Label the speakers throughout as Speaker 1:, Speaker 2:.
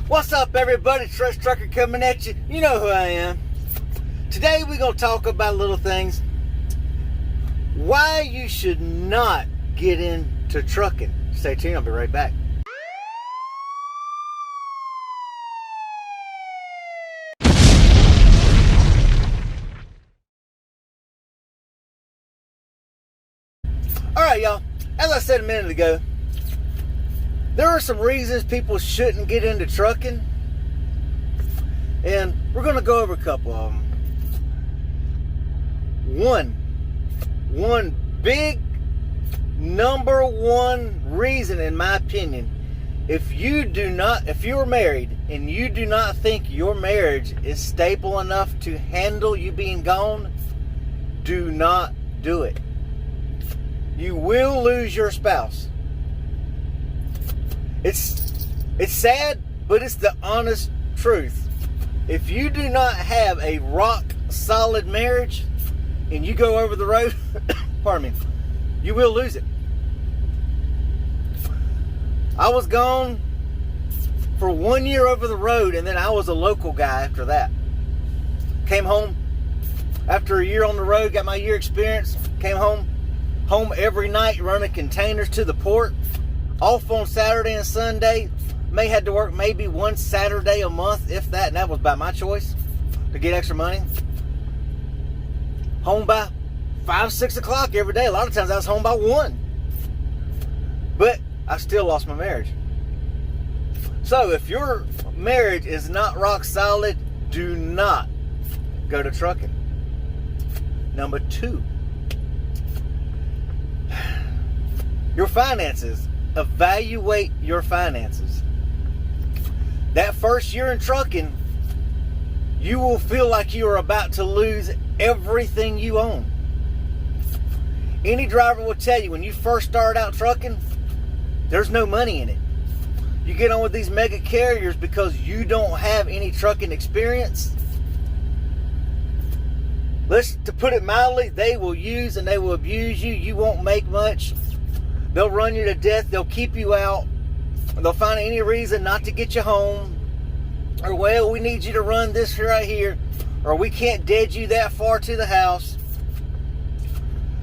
Speaker 1: What's up, everybody? Trust Trucker coming at you. You know who I am. Today we're going to talk about little things. Why you should not get into trucking. Stay tuned, I'll be right back. Alright, y'all. As I said a minute ago, there are some reasons people shouldn't get into trucking. And we're going to go over a couple of them. One big number one reason, in my opinion, if you're married and you do not think your marriage is stable enough to handle you being gone, do not do it. You will lose your spouse. It's sad, but it's the honest truth. If you do not have a rock solid marriage and you go over the road, pardon me, you will lose it. I was gone for 1 year over the road, and then I was a local guy after that. Came home after a year on the road, got my year experience, came home every night running containers to the port, off on Saturday and Sunday. May had to work maybe one Saturday a month, if that, and that was by my choice to get extra money. Home by 5, 6 o'clock every day. A lot of times I was home by 1. But I still lost my marriage. So if your marriage is not rock solid, do not go to trucking. Number 2, your finances. Evaluate your finances. That first year in trucking, you will feel like you are about to lose everything you own. Any driver will tell you when you first start out trucking, there's no money in it. You get on with these mega carriers because you don't have any trucking experience. To put it mildly, they will use and they will abuse you. You won't make much. They'll run you to death. They'll keep you out. They'll find any reason not to get you home. Or, well, we need you to run this right here. Or we can't dead you that far to the house.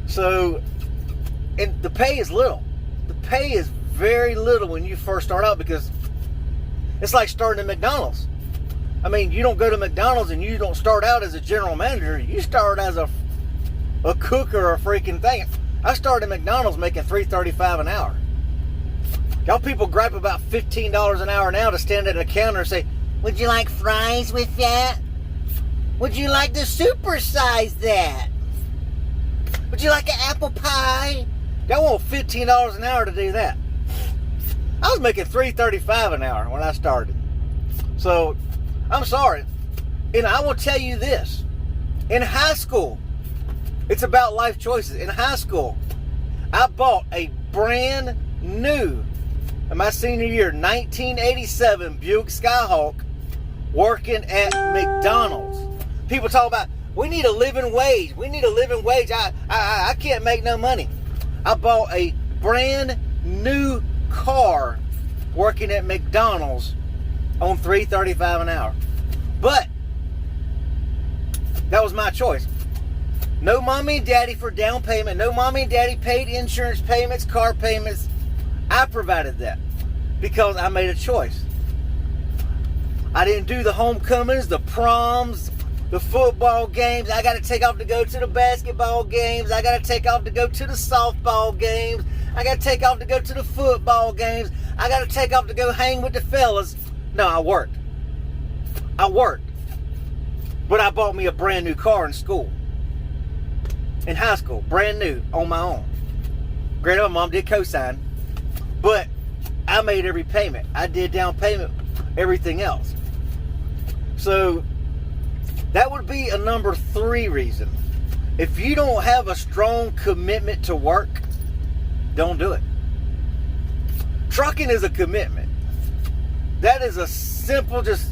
Speaker 1: So, and the pay is little. The pay is very little when you first start out, because it's like starting at McDonald's. I mean, you don't go to McDonald's and you don't start out as a general manager. You start as a cook or a freaking thing. I started at McDonald's making $3.35 an hour. Y'all people gripe about $15 an hour now to stand at a counter and say, would you like fries with that? Would you like to supersize that? Would you like an apple pie? Y'all want $15 an hour to do that. I was making $3.35 an hour when I started. So, I'm sorry. And I will tell you this. In high school, it's about life choices. In high school, I bought a brand new, in my senior year, 1987 Buick Skyhawk, working at McDonald's. People talk about, we need a living wage. We need a living wage. I can't make no money. I bought a brand new car working at McDonald's on $3.35 an hour. But that was my choice. No mommy and daddy for down payment. No mommy and daddy paid insurance payments, car payments. I provided that because I made a choice. I didn't do the homecomings, the proms, the football games. I got to take off to go to the basketball games. I got to take off to go to the softball games. I got to take off to go to the football games. I got to take off to go hang with the fellas. No, I worked. But I bought me a brand new car in school. In high school, brand new, on my own. Granted, my mom did co-sign, but I made every payment. I did down payment, everything else. So that would be a number 3 reason. If you don't have a strong commitment to work, don't do it. Trucking is a commitment. That is a simple, it's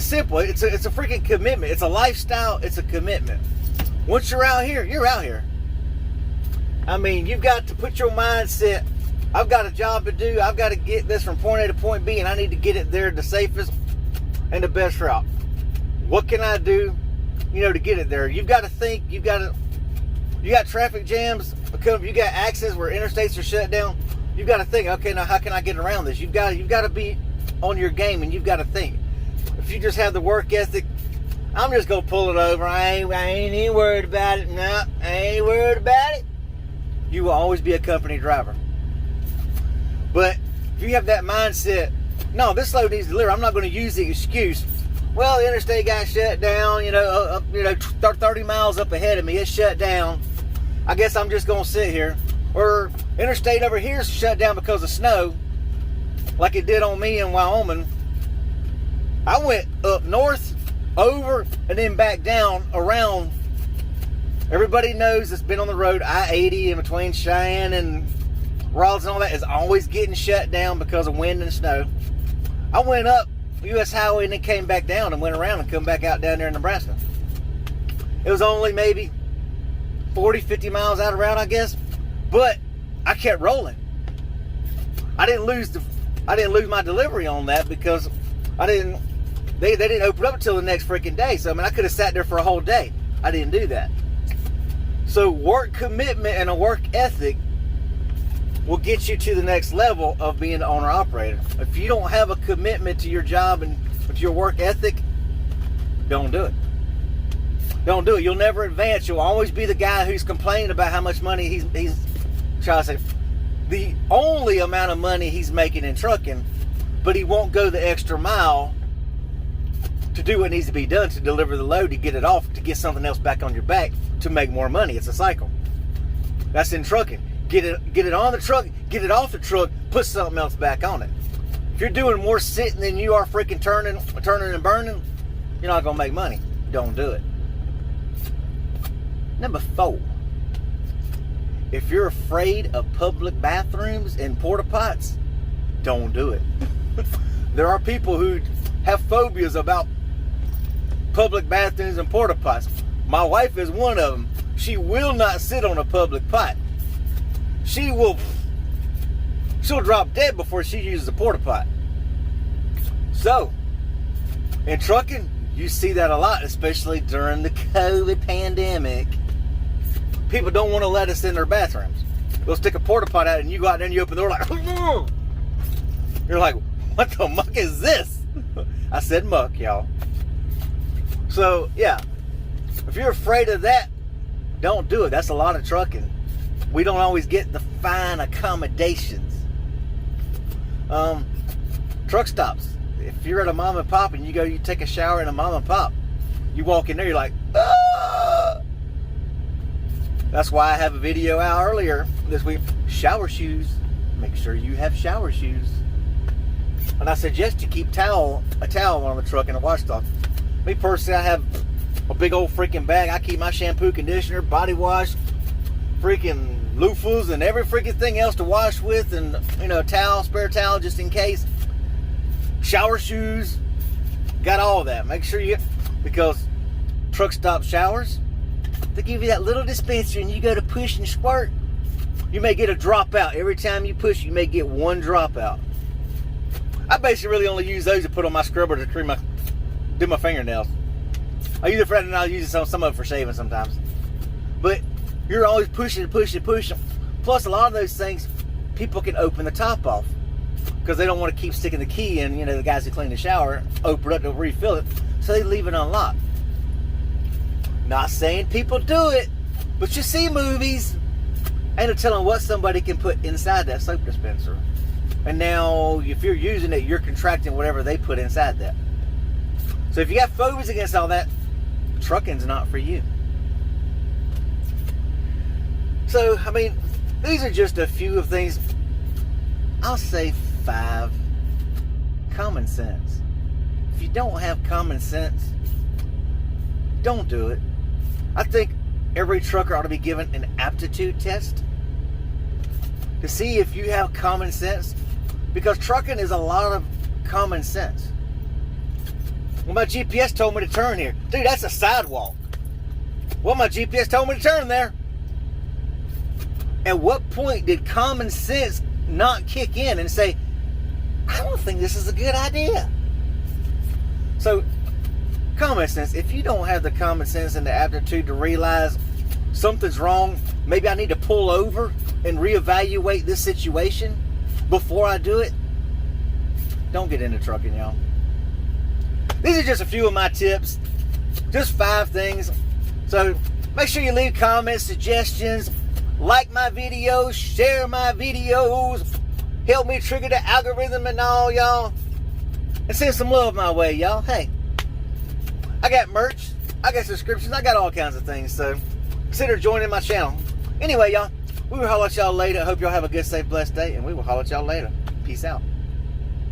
Speaker 1: simple. It's a freaking commitment. It's a lifestyle. It's a commitment. Once you're out here, you're out here. I mean, you've got to put your mindset I've got a job to do. I've got to get this from point A to point B, and I need to get it there the safest and the best route. What can I do, to get it there? You've got to think. You got traffic jams. You got accidents where interstates are shut down. You've got to think, okay, now how can I get around this? You've got to be on your game, and you've got to think. If you just have the work ethic, I'm just going to pull it over. I ain't even worried about it. No, I ain't worried about it. You will always be a company driver. But if you have that mindset, no, this load needs to deliver. I'm not going to use the excuse. Well, the interstate got shut down, 30 miles up ahead of me. It's shut down. I guess I'm just going to sit here. Or interstate over here is shut down because of snow, like it did on me in Wyoming. I went up north, over, and then back down around. Everybody knows it's been on the road. I-80 in between Cheyenne and Rawlins and all that is always getting shut down because of wind and snow. I went up U.S. Highway and then came back down and went around and come back out down there in Nebraska. It was only maybe 40, 50 miles out of route, I guess. But I kept rolling. I didn't lose my delivery on that because they didn't open up until the next freaking day. So I could have sat there for a whole day. I didn't do that. So work commitment and a work ethic will get you to the next level of being an owner-operator. If you don't have a commitment to your job and to your work ethic, don't do it. Don't do it. You'll never advance. You'll always be the guy who's complaining about how much money he's trying to say. The only amount of money he's making in trucking, but he won't go the extra mile to do what needs to be done to deliver the load, to get it off, to get something else back on your back, to make more money. It's a cycle. That's in trucking. Get it on the truck, get it off the truck, put something else back on it. If you're doing more sitting than you are freaking turning and burning, you're not going to make money. Don't do it. Number 4. If you're afraid of public bathrooms and porta pots, don't do it. There are people who have phobias about public bathrooms and porta pots. My wife is one of them. She will not sit on a public pot. She'll drop dead before she uses a porta pot. So, in trucking, you see that a lot, especially during the COVID pandemic. People don't want to let us in their bathrooms. They'll stick a porta pot out and you go out there and you open the door like, you're like, what the muck is this? I said muck, y'all. So, yeah. If you're afraid of that, don't do it. That's a lot of trucking. We don't always get the fine accommodations. Truck stops. If you're at a mom and pop and you take a shower in a mom and pop, you walk in there, you're like, ah! That's why I have a video out earlier this week. Shower shoes. Make sure you have shower shoes. And I suggest you keep a towel on the truck and a washcloth. Me personally, I have a big old freaking bag. I keep my shampoo, conditioner, body wash, freaking loofahs, and every freaking thing else to wash with, and towel, spare towel just in case. Shower shoes, got all that. Make sure because truck stop showers, they give you that little dispenser and you go to push and squirt. You may get a dropout. Every time you push, you may get one dropout. I basically really only use those to put on my scrubber to do my fingernails. I use it for that, and I'll use some of it for shaving sometimes. But you're always pushing. Plus, a lot of those things, people can open the top off because they don't want to keep sticking the key in. The guys who clean the shower open it up to refill it, so they leave it unlocked. Not saying people do it, but you see movies, and they're telling what somebody can put inside that soap dispenser. And now, if you're using it, you're contracting whatever they put inside that. So if you got phobias against all that, trucking's not for you. So, these are just a few of things. I'll say 5. Common sense. If you don't have common sense, don't do it. I think every trucker ought to be given an aptitude test to see if you have common sense, because trucking is a lot of common sense. Well, my GPS told me to turn here. Dude, that's a sidewalk. Well, my GPS told me to turn there. At what point did common sense not kick in and say, I don't think this is a good idea. So, common sense. If you don't have the common sense and the aptitude to realize something's wrong, maybe I need to pull over and reevaluate this situation before I do it, don't get into trucking, y'all. These are just a few of my tips. Just 5 things. So make sure you leave comments, suggestions, like my videos, share my videos, help me trigger the algorithm and all, y'all. And send some love my way, y'all. Hey, I got merch, I got subscriptions, I got all kinds of things. So consider joining my channel. Anyway, y'all, we will holler at y'all later. I hope y'all have a good, safe, blessed day, and we will holler at y'all later. Peace out.